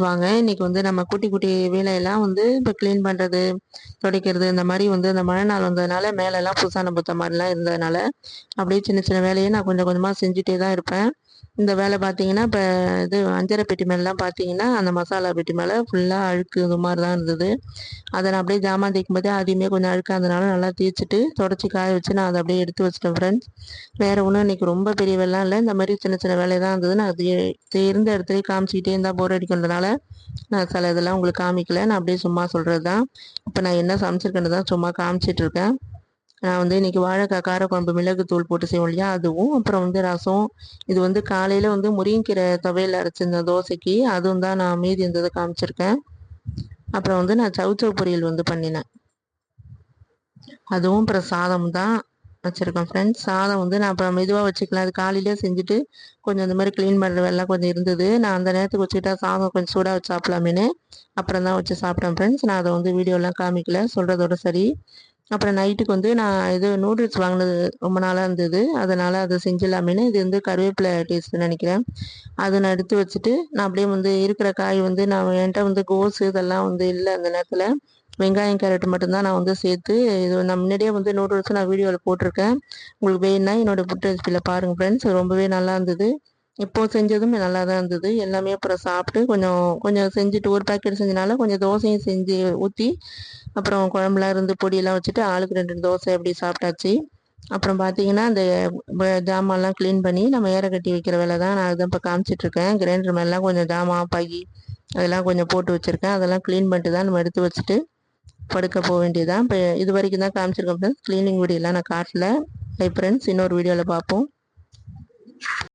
வாங்க இன்னைக்கு வந்து நம்ம குட்டி குட்டி வேலையெல்லாம் வந்து இப்போ க்ளீன் பண்ணுறது, துடைக்கிறது இந்த மாதிரி வந்து அந்த மழை நாள் வந்ததுனால மேலெல்லாம் பூசான புத்த மாதிரிலாம் இருந்ததுனால அப்படியே சின்ன சின்ன வேலையை நான் கொஞ்சம் கொஞ்சமாக செஞ்சுட்டே தான் இருப்பேன். இந்த வேலை பார்த்தீங்கன்னா இப்போ இது அஞ்சரை பெட்டி மேலாம் பார்த்தீங்கன்னா அந்த மசாலா பெட்டி மேலே ஃபுல்லாக அழுக்கு இது மாதிரி தான் இருந்தது. அதை நான் அப்படியே ஜாமான் தேய்க்கும் போதே அதையுமே கொஞ்சம் அழுக்காக இருந்ததுனால நல்லா தேய்ச்சிட்டு தொடச்சி காய வச்சு நான் அதை அப்படியே எடுத்து வச்சிட்டேன் ஃப்ரெண்ட்ஸ். வேறு ஒன்றும் இன்றைக்கி ரொம்ப பெரிய வேலைலாம் இல்லை. இந்த மாதிரி சின்ன சின்ன வேலை தான் இருந்தது. நான் அது இருந்த இடத்துலயே காமிச்சிக்கிட்டே இருந்தால் போர் அடிக்கிறதுனால நான் சில இதெல்லாம் உங்களுக்கு காமிக்கல. நான் அப்படியே சும்மா சொல்கிறது தான். இப்போ நான் என்ன சமைச்சிருக்கேன்னு தான் சும்மா காமிச்சிட்டு இருக்கேன். நான் வந்து இன்றைக்கி வாழைக்காய் காரக்குழம்பு மிளகு தூள் போட்டு செய்வோம் இல்லையா, அதுவும் அப்புறம் வந்து ரசம். இது வந்து காலையில் வந்து முருங்கைக்கீரை துவையல் அரைச்சிருந்த தோசைக்கு அதுவும் தான் நான் மீதி இருந்ததை காமிச்சிருக்கேன். அப்புறம் வந்து நான் சவுச்சவு பொரியல் வந்து பண்ணினேன். அதுவும் அப்புறம் சாதம் தான் வச்சுருக்கேன் ஃப்ரெண்ட்ஸ். சாதம் வந்து நான் அப்புறம் மெதுவாக வச்சுக்கலாம். அது காலையிலே செஞ்சுட்டு கொஞ்சம் இந்த மாதிரி க்ளீன் பண்ணுற வேலைலாம் கொஞ்சம் இருந்தது. நான் அந்த நேரத்துக்கு வச்சுக்கிட்டா சாதம் கொஞ்சம் சூடாக வச்சு சாப்பிடலாமேன்னு அப்புறம் தான் வச்சு சாப்பிட்டேன் ஃப்ரெண்ட்ஸ். நான் அதை வந்து வீடியோலாம் காமிக்கல, சொல்கிறதோட சரி. அப்புறம் நைட்டுக்கு வந்து நான் இது நூடுல்ஸ் வாங்கினது ரொம்ப நாளாக இருந்தது, அதனால் அதை செஞ்சிடலாமேன்னு. இது வந்து கருவேப்பிலை டேஸ்ட்டுன்னு நினைக்கிறேன். அதை நான் எடுத்து வச்சுட்டு நான் அப்படியே வந்து இருக்கிற காய் வந்து நான் என்கிட்ட வந்து கோஸு இதெல்லாம் வந்து இல்லை அந்த நேரத்தில். வெங்காயம் கேரட் மட்டும்தான் நான் வந்து சேர்த்து இது நான் முன்னாடியே வந்து நூடுல்ஸ் நான் வீடியோவில் போட்டிருக்கேன். உங்களுக்கு வேணுன்னா என்னோடய ஃபுட் ரெசிபியில் பாருங்கள் ஃப்ரெண்ட்ஸ். ரொம்பவே நல்லா இருந்தது. இப்போது செஞ்சதும் நல்லா தான் இருந்தது எல்லாமே. அப்புறம் சாப்பிட்டு கொஞ்சம் கொஞ்சம் செஞ்சுட்டு ஒரு பேக்கெட் செஞ்சனால கொஞ்சம் தோசையும் செஞ்சு ஊற்றி அப்புறம் குழம்புலாம் இருந்து பொடியெல்லாம் வச்சுட்டு ஆளுக்கு 2 தோசை அப்படி சாப்பிட்டாச்சு. அப்புறம் பார்த்தீங்கன்னா அந்த ஜாமான்லாம் க்ளீன் பண்ணி நம்ம ஏற கட்டி வைக்கிற வேலை தான் நான் அதுதான் இப்போ காமிச்சிட்ருக்கேன். கிரைண்டர் மேலாம் கொஞ்சம் ஜாமான் பகி அதெல்லாம் கொஞ்சம் போட்டு வச்சுருக்கேன். அதெல்லாம் க்ளீன் பண்ணிட்டு தான் நம்ம எடுத்து வச்சுட்டு படுக்க போக வேண்டியதான். இப்போ இது வரைக்கும் தான் காமிச்சிருக்கேன் ஃப்ரெண்ட்ஸ். க்ளீனிங் வீடியோலாம் நான் காட்டல. பை ஃப்ரெண்ட்ஸ், இன்னொரு வீடியோவில் பார்ப்போம்.